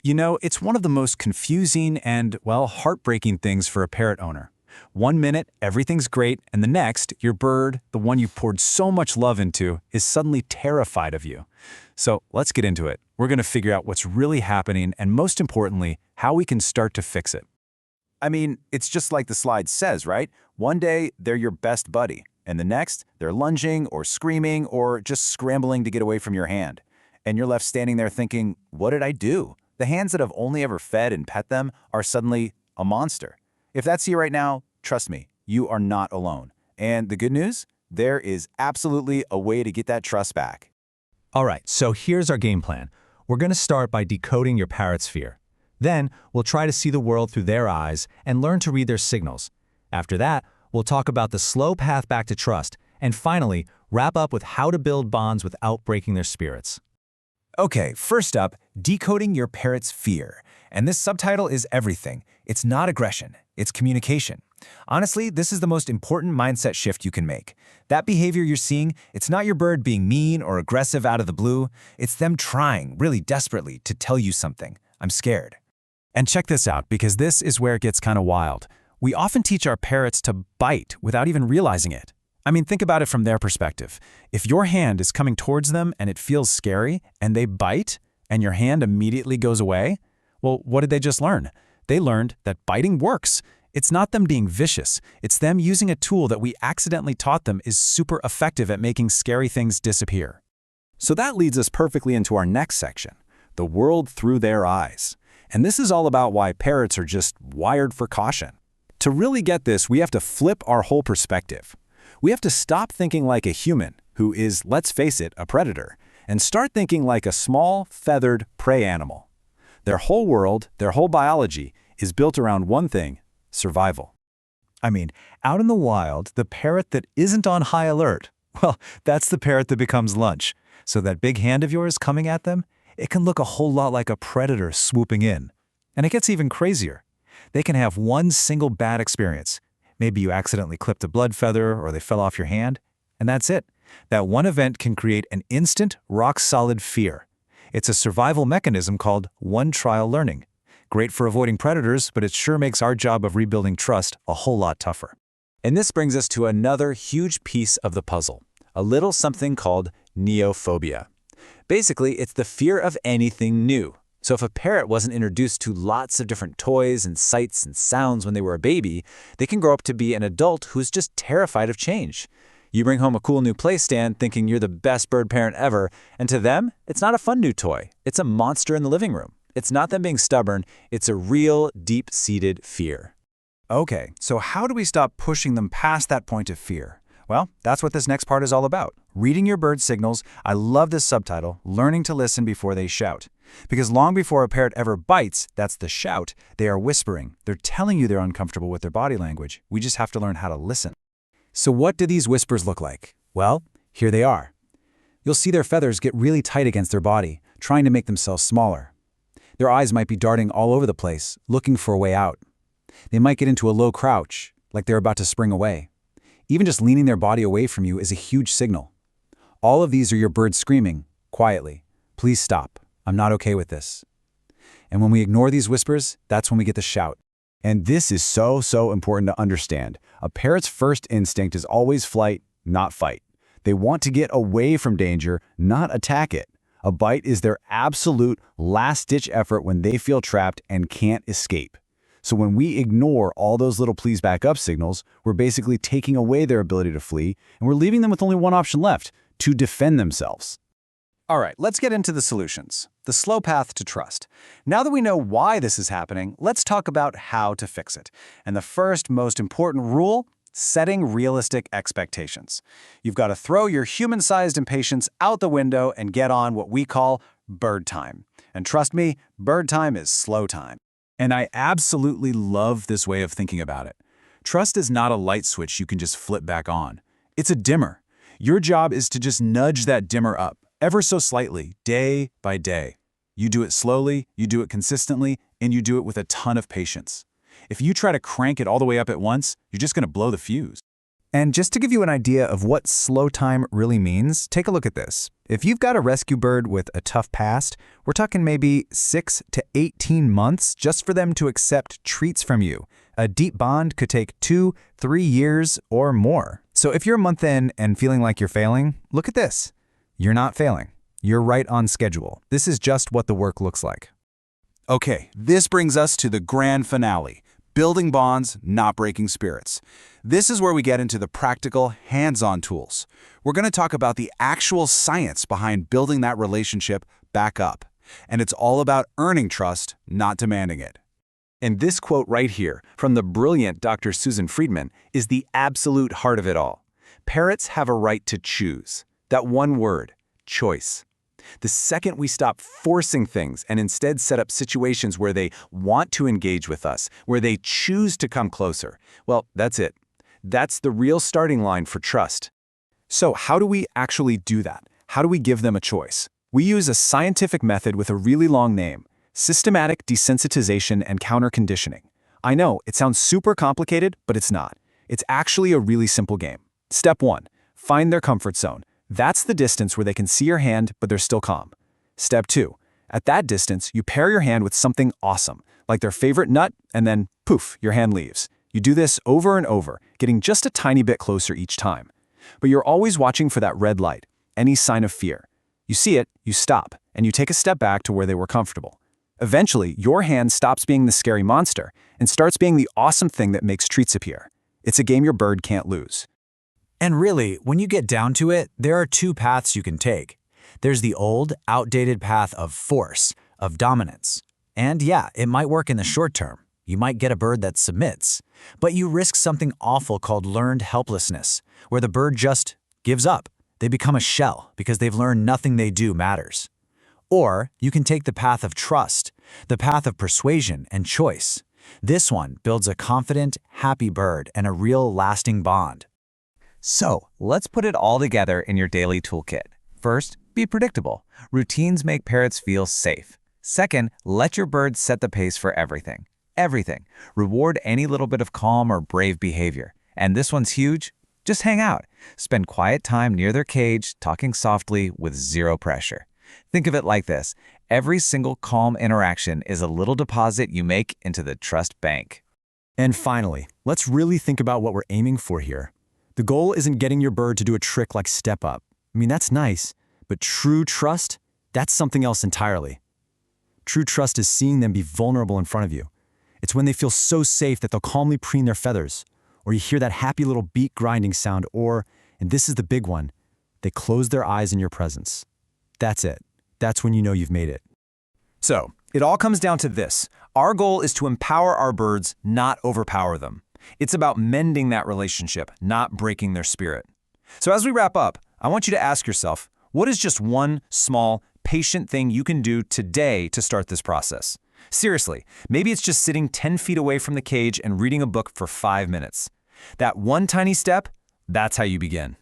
You know, it's one of the most confusing and, well, heartbreaking things for a parrot owner. One minute, everything's great, and the next, your bird, the one you've poured so much love into, is suddenly terrified of you. So let's get into it. We're going to figure out what's really happening and, most importantly, how we can start to fix it. I mean, it's just like the slide says, right? One day, they're your best buddy, and the next, they're lunging or screaming or just scrambling to get away from your hand. And you're left standing there thinking, what did I do? The hands that have only ever fed and pet them are suddenly a monster. If that's you right now, trust me, you are not alone. And the good news? There is absolutely a way to get that trust back. All right, so here's our game plan. We're going to start by decoding your parrot's fear. Then, we'll try to see the world through their eyes and learn to read their signals. After that, we'll talk about the slow path back to trust, and finally, wrap up with how to build bonds without breaking their spirits. Okay, first up, decoding your parrot's fear. And this subtitle is everything. It's not aggression, it's communication. Honestly, this is the most important mindset shift you can make. That behavior you're seeing, it's not your bird being mean or aggressive out of the blue. It's them trying, really desperately, to tell you something. I'm scared. And check this out, because this is where it gets kind of wild. We often teach our parrots to bite without even realizing it. I mean, think about it from their perspective. If your hand is coming towards them and it feels scary, and they bite, and your hand immediately goes away, well, what did they just learn? They learned that biting works. It's not them being vicious. It's them using a tool that we accidentally taught them is super effective at making scary things disappear. So that leads us perfectly into our next section, the world through their eyes. And this is all about why parrots are just wired for caution. To really get this, we have to flip our whole perspective. We have to stop thinking like a human, who is, let's face it, a predator, and start thinking like a small, feathered prey animal. Their whole world, their whole biology, is built around one thing: survival. I mean, out in the wild, the parrot that isn't on high alert, well, that's the parrot that becomes lunch. So that big hand of yours coming at them, it can look a whole lot like a predator swooping in. And it gets even crazier. They can have one single bad experience. Maybe you accidentally clipped a blood feather or they fell off your hand, and that's it. That one event can create an instant, rock-solid fear. It's a survival mechanism called one-trial learning. Great for avoiding predators, but it sure makes our job of rebuilding trust a whole lot tougher. And this brings us to another huge piece of the puzzle, a little something called neophobia. Basically, it's the fear of anything new. So if a parrot wasn't introduced to lots of different toys and sights and sounds when they were a baby, they can grow up to be an adult who's just terrified of change. You bring home a cool new play stand thinking you're the best bird parent ever, and to them, it's not a fun new toy. It's a monster in the living room. It's not them being stubborn, it's a real, deep-seated fear. Okay, so how do we stop pushing them past that point of fear? Well, that's what this next part is all about. Reading your bird's signals. I love this subtitle, Learning to Listen Before They Shout. Because long before a parrot ever bites, that's the shout, they are whispering. They're telling you they're uncomfortable with their body language. We just have to learn how to listen. So what do these whispers look like? Well, here they are. You'll see their feathers get really tight against their body, trying to make themselves smaller. Their eyes might be darting all over the place, looking for a way out. They might get into a low crouch, like they're about to spring away. Even just leaning their body away from you is a huge signal. All of these are your bird screaming, quietly, please stop. I'm not okay with this. And when we ignore these whispers, that's when we get the shout. And this is so important to understand. A parrot's first instinct is always flight, not fight. They want to get away from danger, not attack it. A bite is their absolute last-ditch effort when they feel trapped and can't escape. So when we ignore all those little please back up signals, we're basically taking away their ability to flee, and we're leaving them with only one option left: to defend themselves. All right, let's get into the solutions. The slow path to trust. Now that we know why this is happening, let's talk about how to fix it. And the first, most important rule: setting realistic expectations. You've got to throw your human-sized impatience out the window and get on what we call bird time. And trust me, bird time is slow time. And I absolutely love this way of thinking about it. Trust is not a light switch you can just flip back on. It's a dimmer. Your job is to just nudge that dimmer up, ever so slightly, day by day. You do it slowly, you do it consistently, and you do it with a ton of patience. If you try to crank it all the way up at once, you're just going to blow the fuse. And just to give you an idea of what slow time really means, take a look at this. If you've got a rescue bird with a tough past, we're talking maybe 6 to 18 months just for them to accept treats from you. A deep bond could take 2, 3 years or more. So if you're a month in and feeling like you're failing, look at this. You're not failing. You're right on schedule. This is just what the work looks like. Okay, this brings us to the grand finale. Building bonds, not breaking spirits. This is where we get into the practical, hands-on tools. We're going to talk about the actual science behind building that relationship back up. And it's all about earning trust, not demanding it. And this quote right here from the brilliant Dr. Susan Friedman is the absolute heart of it all. Parrots have a right to choose. That one word, choice. The second we stop forcing things and instead set up situations where they want to engage with us, where they choose to come closer, well, that's it. That's the real starting line for trust. So how do we actually do that? How do we give them a choice? We use a scientific method with a really long name, systematic desensitization and counter-conditioning. I know, it sounds super complicated, but it's not. It's actually a really simple game. Step 1, find their comfort zone. That's the distance where they can see your hand, but they're still calm. Step 2, at that distance, you pair your hand with something awesome, like their favorite nut, and then, poof, your hand leaves. You do this over and over, getting just a tiny bit closer each time. But you're always watching for that red light, any sign of fear. You see it, you stop, and you take a step back to where they were comfortable. Eventually, your hand stops being the scary monster and starts being the awesome thing that makes treats appear. It's a game your bird can't lose. And really, when you get down to it, there are 2 paths you can take. There's the old, outdated path of force, of dominance. And yeah, it might work in the short term. You might get a bird that submits. But you risk something awful called learned helplessness, where the bird just gives up. They become a shell because they've learned nothing they do matters. Or you can take the path of trust, the path of persuasion and choice. This one builds a confident, happy bird and a real lasting bond. So, let's put it all together in your daily toolkit. First, be predictable. Routines make parrots feel safe. Second, let your bird set the pace for everything. Everything. Reward any little bit of calm or brave behavior. And this one's huge. Just hang out. Spend quiet time near their cage, talking softly with zero pressure. Think of it like this. Every single calm interaction is a little deposit you make into the trust bank. And finally, let's really think about what we're aiming for here. The goal isn't getting your bird to do a trick like step up. I mean, that's nice, but true trust, that's something else entirely. True trust is seeing them be vulnerable in front of you. It's when they feel so safe that they'll calmly preen their feathers, or you hear that happy little beak grinding sound, or, and this is the big one, they close their eyes in your presence. That's it. That's when you know you've made it. So, it all comes down to this. Our goal is to empower our birds, not overpower them. It's about mending that relationship, not breaking their spirit. So as we wrap up, I want you to ask yourself, what is just one small, patient thing you can do today to start this process? Seriously, maybe it's just sitting 10 feet away from the cage and reading a book for 5 minutes. That one tiny step, that's how you begin.